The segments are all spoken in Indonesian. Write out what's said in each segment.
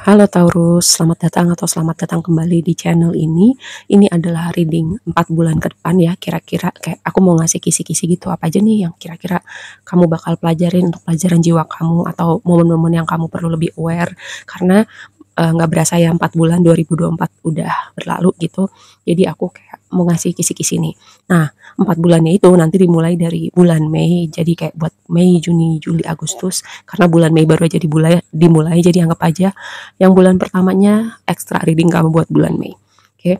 Halo Taurus, selamat datang atau selamat datang kembali di channel ini. Ini adalah reading 4 bulan ke depan ya. Kira-kira kayak aku mau ngasih kisi-kisi gitu, apa aja nih yang kira-kira kamu bakal pelajarin untuk pelajaran jiwa kamu atau momen-momen yang kamu perlu lebih aware. Karena nggak berasa ya 4 bulan 2024 udah berlalu gitu. Jadi aku kayak mau ngasih kisi-kisi nih. Nah, 4 bulannya itu nanti dimulai dari bulan Mei. Jadi kayak buat Mei, Juni, Juli, Agustus. Karena bulan Mei baru aja dimulai, jadi anggap aja yang bulan pertamanya extra reading kamu buat bulan Mei. Oke.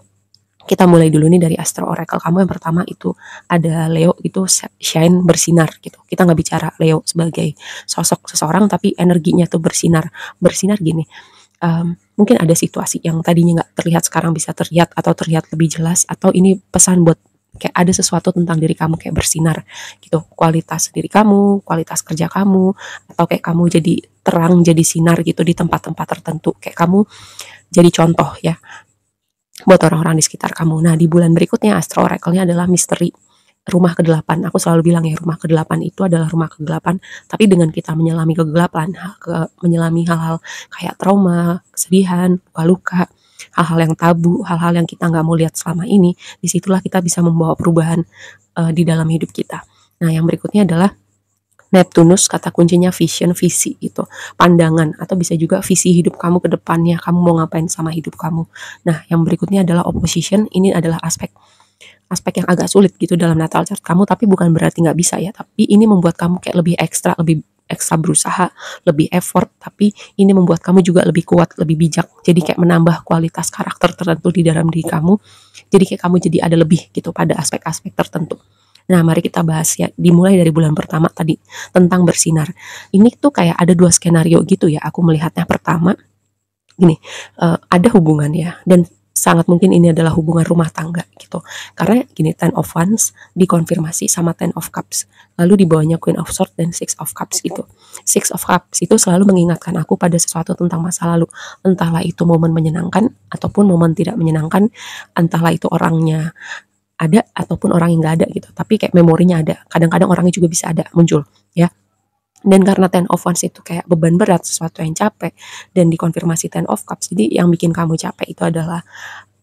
Kita mulai dulu nih dari Astro Oracle kamu. Yang pertama itu ada Leo, itu shine, bersinar gitu. Kita nggak bicara Leo sebagai sosok seseorang, tapi energinya tuh bersinar. Bersinar gini, mungkin ada situasi yang tadinya nggak terlihat sekarang bisa terlihat atau terlihat lebih jelas, atau ini pesan buat kayak ada sesuatu tentang diri kamu kayak bersinar gitu, kualitas diri kamu, kualitas kerja kamu, atau kayak kamu jadi terang, jadi sinar gitu di tempat-tempat tertentu, kayak kamu jadi contoh ya buat orang-orang di sekitar kamu. Nah, di bulan berikutnya Astro Oracle-nya adalah misteri, rumah ke-8. Aku selalu bilang ya, rumah ke-8 itu adalah rumah ke-8, tapi dengan kita menyelami kegelapan, menyelami hal-hal kayak trauma, kesedihan, luka-luka, hal-hal yang tabu, hal-hal yang kita nggak mau lihat selama ini, disitulah kita bisa membawa perubahan di dalam hidup kita. Nah, yang berikutnya adalah Neptunus, kata kuncinya vision, visi itu, pandangan, atau bisa juga visi hidup kamu ke depannya, kamu mau ngapain sama hidup kamu. Nah, yang berikutnya adalah opposition, ini adalah aspek yang agak sulit gitu dalam natal chart kamu, tapi bukan berarti nggak bisa ya, tapi ini membuat kamu kayak lebih ekstra berusaha, lebih effort, tapi ini membuat kamu juga lebih kuat, lebih bijak, jadi kayak menambah kualitas karakter tertentu di dalam diri kamu, jadi kayak kamu jadi ada lebih gitu pada aspek-aspek tertentu. Nah, mari kita bahas ya, dimulai dari bulan pertama tadi, tentang bersinar. Ini tuh kayak ada 2 skenario gitu ya, aku melihatnya. Pertama, gini, ada hubungan ya, dan sangat mungkin ini adalah hubungan rumah tangga gitu. Karena gini, Ten of Wands dikonfirmasi sama Ten of Cups, lalu di bawahnya Queen of Swords dan Six of Cups gitu. Six of Cups itu selalu mengingatkan aku pada sesuatu tentang masa lalu, entahlah itu momen menyenangkan ataupun momen tidak menyenangkan, entahlah itu orangnya ada ataupun orang yang nggak ada gitu, tapi kayak memorinya ada, kadang-kadang orangnya juga bisa ada muncul ya. Dan karena Ten of Wands itu kayak beban berat, sesuatu yang capek, dan dikonfirmasi Ten of Cups, jadi yang bikin kamu capek itu adalah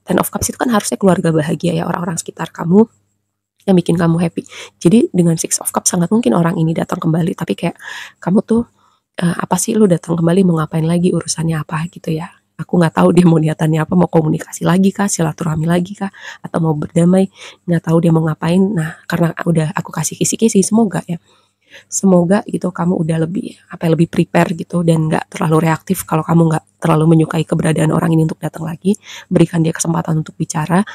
Ten of Cups itu kan harusnya keluarga bahagia ya, orang-orang sekitar kamu yang bikin kamu happy. Jadi dengan Six of Cups sangat mungkin orang ini datang kembali, tapi kayak kamu tuh apa sih lu datang kembali, mau ngapain lagi, urusannya apa gitu ya. Aku nggak tahu dia mau niatannya apa, mau komunikasi lagi kah, silaturahmi lagi kah, atau mau berdamai, nggak tahu dia mau ngapain. Nah, karena udah aku kasih kisi-kisi, semoga ya, semoga gitu kamu udah lebih lebih prepare gitu, dan nggak terlalu reaktif. Kalau kamu nggak terlalu menyukai keberadaan orang ini untuk datang lagi, berikan dia kesempatan untuk bicara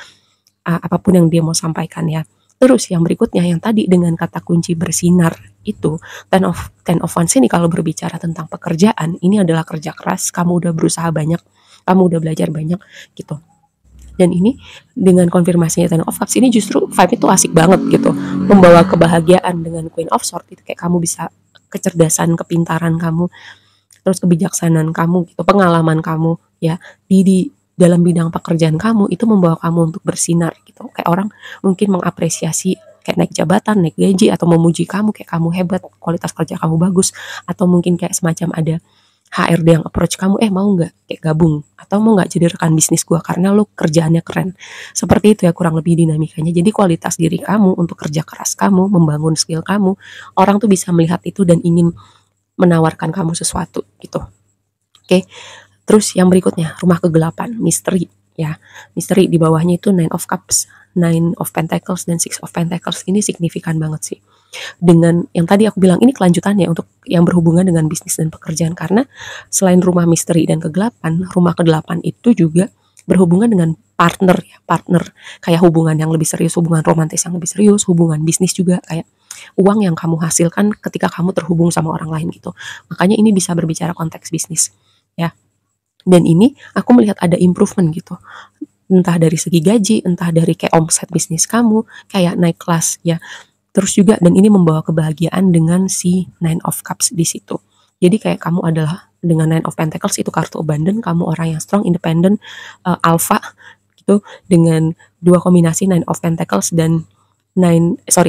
apapun yang dia mau sampaikan ya. Terus yang berikutnya, yang tadi dengan kata kunci bersinar itu, Ten of Wands ini kalau berbicara tentang pekerjaan, ini adalah kerja keras, kamu udah berusaha banyak, kamu udah belajar banyak gitu. Dan ini dengan konfirmasinya Ten of Cups ini justru vibe itu asik banget gitu, membawa kebahagiaan. Dengan Queen of Swords itu kayak kamu bisa kecerdasan, kepintaran kamu, terus kebijaksanaan kamu gitu, pengalaman kamu ya di dalam bidang pekerjaan kamu itu membawa kamu untuk bersinar gitu. Kayak orang mungkin mengapresiasi, kayak naik jabatan, naik gaji, atau memuji kamu kayak kamu hebat, kualitas kerja kamu bagus, atau mungkin kayak semacam ada HRD yang approach kamu, mau nggak kayak gabung, atau mau nggak jadi rekan bisnis gua karena lo kerjaannya keren. Seperti itu ya kurang lebih dinamikanya. Jadi kualitas diri kamu untuk kerja keras kamu, membangun skill kamu, orang tuh bisa melihat itu dan ingin menawarkan kamu sesuatu gitu. Oke. Terus yang berikutnya, rumah ke-8, misteri ya. Misteri di bawahnya itu Nine of Cups, Nine of Pentacles, dan Six of Pentacles. Ini signifikan banget sih. Dengan yang tadi aku bilang, ini kelanjutannya untuk yang berhubungan dengan bisnis dan pekerjaan. Karena selain rumah misteri dan ke-8, rumah ke-8 itu juga berhubungan dengan partner ya, partner. Kayak hubungan yang lebih serius, hubungan romantis yang lebih serius, hubungan bisnis juga, kayak uang yang kamu hasilkan ketika kamu terhubung sama orang lain gitu. Makanya ini bisa berbicara konteks bisnis ya. Dan ini aku melihat ada improvement gitu, entah dari segi gaji, entah dari kayak omset bisnis kamu kayak naik kelas ya. Terus juga, dan ini membawa kebahagiaan dengan si Nine of Cups di situ. Jadi kayak kamu adalah, dengan Nine of Pentacles itu kartu abundant, kamu orang yang strong, independent, alpha gitu. Dengan dua kombinasi Nine of Pentacles dan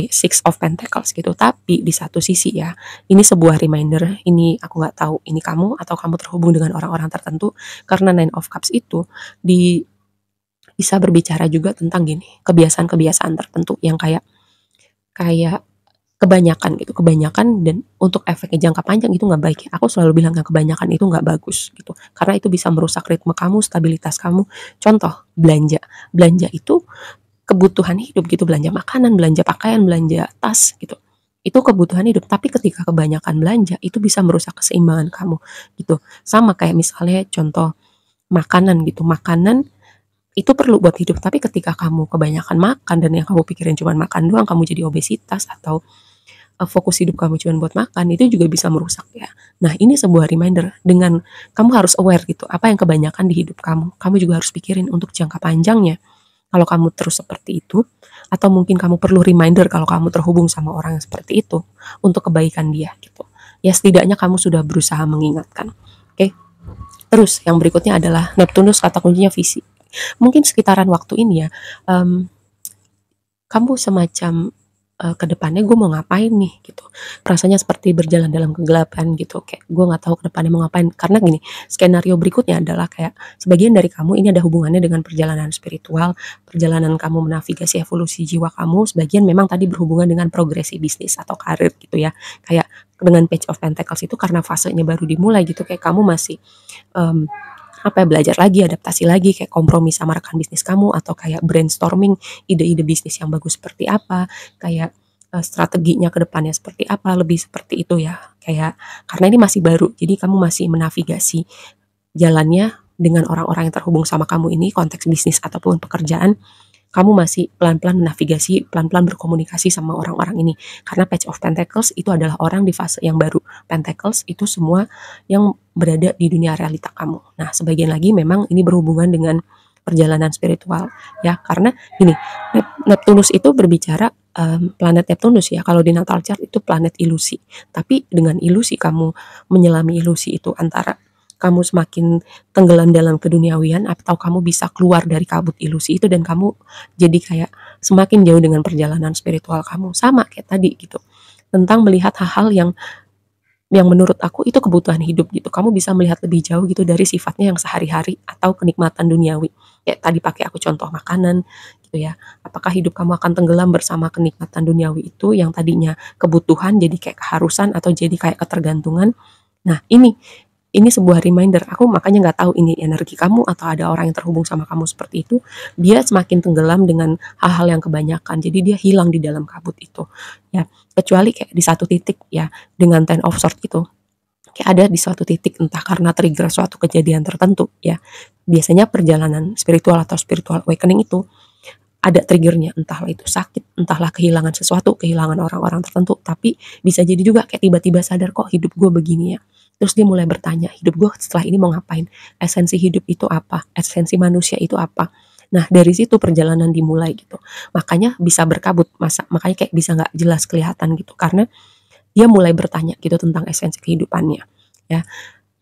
Six of Pentacles gitu. Tapi di satu sisi ya, ini sebuah reminder, ini aku nggak tahu ini kamu atau kamu terhubung dengan orang-orang tertentu, karena Nine of Cups itu bisa berbicara juga tentang gini, kebiasaan-kebiasaan tertentu yang kayak kayak kebanyakan gitu, kebanyakan, dan untuk efeknya jangka panjang itu nggak baik ya. Aku selalu bilang yang kebanyakan itu nggak bagus gitu, karena itu bisa merusak ritme kamu, stabilitas kamu. Contoh, belanja. Belanja itu kebutuhan hidup gitu, belanja makanan, belanja pakaian, belanja tas gitu. Itu kebutuhan hidup, tapi ketika kebanyakan belanja itu bisa merusak keseimbangan kamu gitu. Sama kayak misalnya contoh makanan gitu, makanan itu perlu buat hidup, tapi ketika kamu kebanyakan makan dan yang kamu pikirin cuma makan doang, kamu jadi obesitas atau fokus hidup kamu cuma buat makan, itu juga bisa merusak ya. Nah, ini sebuah reminder, dengan kamu harus aware gitu, apa yang kebanyakan di hidup kamu. Kamu juga harus pikirin untuk jangka panjangnya. Kalau kamu terus seperti itu, atau mungkin kamu perlu reminder kalau kamu terhubung sama orang yang seperti itu untuk kebaikan dia gitu. Ya setidaknya kamu sudah berusaha mengingatkan. Oke. Terus yang berikutnya adalah Neptunus, kata kuncinya visi. Mungkin sekitaran waktu ini ya, kamu semacam ke depannya gue mau ngapain nih gitu. Rasanya seperti berjalan dalam kegelapan gitu. Kayak gue nggak tahu ke depannya mau ngapain. Karena gini, skenario berikutnya adalah kayak sebagian dari kamu ini ada hubungannya dengan perjalanan spiritual, perjalanan kamu menavigasi evolusi jiwa kamu. Sebagian memang tadi berhubungan dengan progresi bisnis atau karir gitu ya. Kayak dengan Page of Pentacles itu karena fasenya baru dimulai gitu. Kayak kamu masih belajar lagi, adaptasi lagi, kayak kompromi sama rekan bisnis kamu, atau kayak brainstorming ide-ide bisnis yang bagus seperti apa, kayak strateginya ke depannya seperti apa, lebih seperti itu ya. Kayak karena ini masih baru, jadi kamu masih menavigasi jalannya dengan orang-orang yang terhubung sama kamu ini, konteks bisnis ataupun pekerjaan. Kamu masih pelan-pelan menavigasi, pelan-pelan berkomunikasi sama orang-orang ini. Karena Page of Pentacles itu adalah orang di fase yang baru. Pentacles itu semua yang berada di dunia realita kamu. Nah, sebagian lagi memang ini berhubungan dengan perjalanan spiritual ya. Karena gini, Neptunus itu berbicara planet Neptunus ya. Kalau di natal chart itu planet ilusi. Tapi dengan ilusi kamu menyelami ilusi itu, antara kamu semakin tenggelam dalam keduniawian atau kamu bisa keluar dari kabut ilusi itu dan kamu jadi kayak semakin jauh dengan perjalanan spiritual kamu. Sama kayak tadi gitu, tentang melihat hal-hal yang menurut aku itu kebutuhan hidup gitu. Kamu bisa melihat lebih jauh gitu dari sifatnya yang sehari-hari atau kenikmatan duniawi. Kayak tadi pakai aku contoh makanan gitu ya. Apakah hidup kamu akan tenggelam bersama kenikmatan duniawi itu yang tadinya kebutuhan jadi kayak keharusan atau jadi kayak ketergantungan. Nah, ini sebuah reminder. Aku makanya nggak tahu ini energi kamu atau ada orang yang terhubung sama kamu seperti itu. Dia semakin tenggelam dengan hal-hal yang kebanyakan. Jadi dia hilang di dalam kabut itu. Ya, kecuali kayak di satu titik ya, dengan Ten of Swords itu. Kayak ada di suatu titik, entah karena trigger suatu kejadian tertentu ya. Biasanya perjalanan spiritual atau spiritual awakening itu ada triggernya, entahlah itu sakit, entahlah kehilangan sesuatu, kehilangan orang-orang tertentu, tapi bisa jadi juga kayak tiba-tiba sadar, kok hidup gue begini ya. Terus dia mulai bertanya, hidup gue setelah ini mau ngapain? Esensi hidup itu apa? Esensi manusia itu apa? Nah, dari situ perjalanan dimulai gitu. Makanya bisa berkabut, makanya kayak bisa nggak jelas kelihatan gitu, karena dia mulai bertanya gitu tentang esensi kehidupannya. Ya,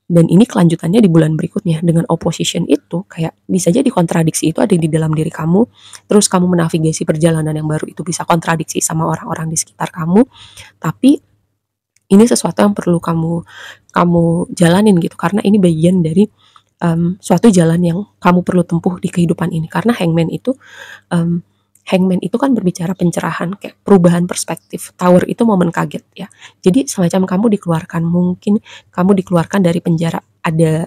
dan ini kelanjutannya di bulan berikutnya dengan opposition itu kayak bisa jadi kontradiksi itu ada di dalam diri kamu, terus kamu menavigasi perjalanan yang baru itu bisa kontradiksi sama orang-orang di sekitar kamu, tapi ini sesuatu yang perlu kamu kamu jalanin gitu, karena ini bagian dari suatu jalan yang kamu perlu tempuh di kehidupan ini. Karena Hangman itu kan berbicara pencerahan, kayak perubahan perspektif. Tower itu momen kaget ya. Jadi semacam kamu dikeluarkan, mungkin kamu dikeluarkan dari penjara. Ada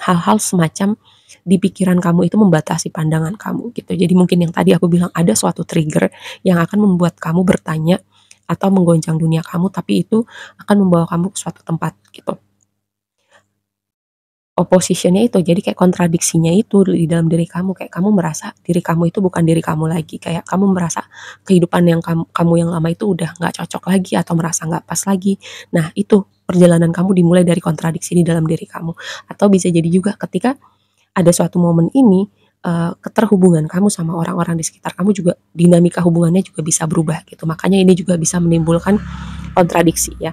hal-hal semacam di pikiran kamu itu membatasi pandangan kamu gitu. Jadi mungkin yang tadi aku bilang ada suatu trigger yang akan membuat kamu bertanya atau menggoncang dunia kamu, tapi itu akan membawa kamu ke suatu tempat gitu. Opposition-nya itu, jadi kayak kontradiksinya itu di dalam diri kamu, kayak kamu merasa diri kamu itu bukan diri kamu lagi, kayak kamu merasa kehidupan yang kamu yang lama itu udah nggak cocok lagi atau merasa nggak pas lagi. Nah, itu perjalanan kamu dimulai dari kontradiksi di dalam diri kamu. Atau bisa jadi juga ketika ada suatu momen ini, keterhubungan kamu sama orang-orang di sekitar kamu juga, dinamika hubungannya juga bisa berubah gitu. Makanya ini juga bisa menimbulkan kontradiksi ya.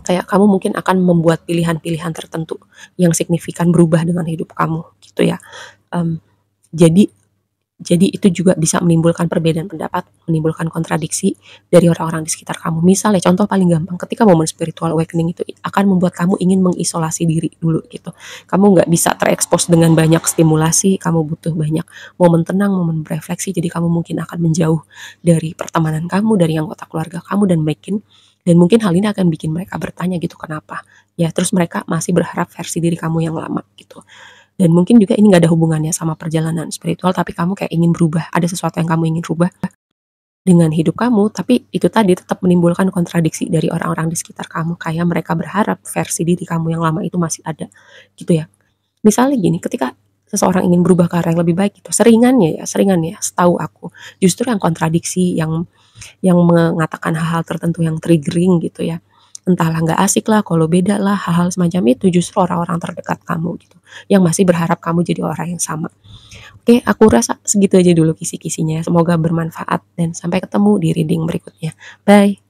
Kayak kamu mungkin akan membuat pilihan-pilihan tertentu yang signifikan berubah dengan hidup kamu gitu ya. Jadi Jadi itu juga bisa menimbulkan perbedaan pendapat, menimbulkan kontradiksi dari orang-orang di sekitar kamu. Misalnya contoh paling gampang, ketika momen spiritual awakening itu akan membuat kamu ingin mengisolasi diri dulu gitu. Kamu nggak bisa terekspos dengan banyak stimulasi, kamu butuh banyak momen tenang, momen berefleksi, jadi kamu mungkin akan menjauh dari pertemanan kamu, dari anggota keluarga kamu, dan mungkin hal ini akan bikin mereka bertanya gitu, kenapa? Ya, terus mereka masih berharap versi diri kamu yang lama gitu. Dan mungkin juga ini nggak ada hubungannya sama perjalanan spiritual, tapi kamu kayak ingin berubah, ada sesuatu yang kamu ingin rubah dengan hidup kamu, tapi itu tadi tetap menimbulkan kontradiksi dari orang-orang di sekitar kamu, kayak mereka berharap versi diri kamu yang lama itu masih ada, gitu ya. Misalnya gini, ketika seseorang ingin berubah ke arah yang lebih baik gitu, seringannya setahu aku, justru yang kontradiksi, yang mengatakan hal-hal tertentu yang triggering gitu ya, entahlah nggak asik lah, kalau beda lah, hal-hal semacam itu justru orang-orang terdekat kamu gitu, yang masih berharap kamu jadi orang yang sama. Oke, aku rasa segitu aja dulu kisi-kisinya, semoga bermanfaat dan sampai ketemu di reading berikutnya. Bye.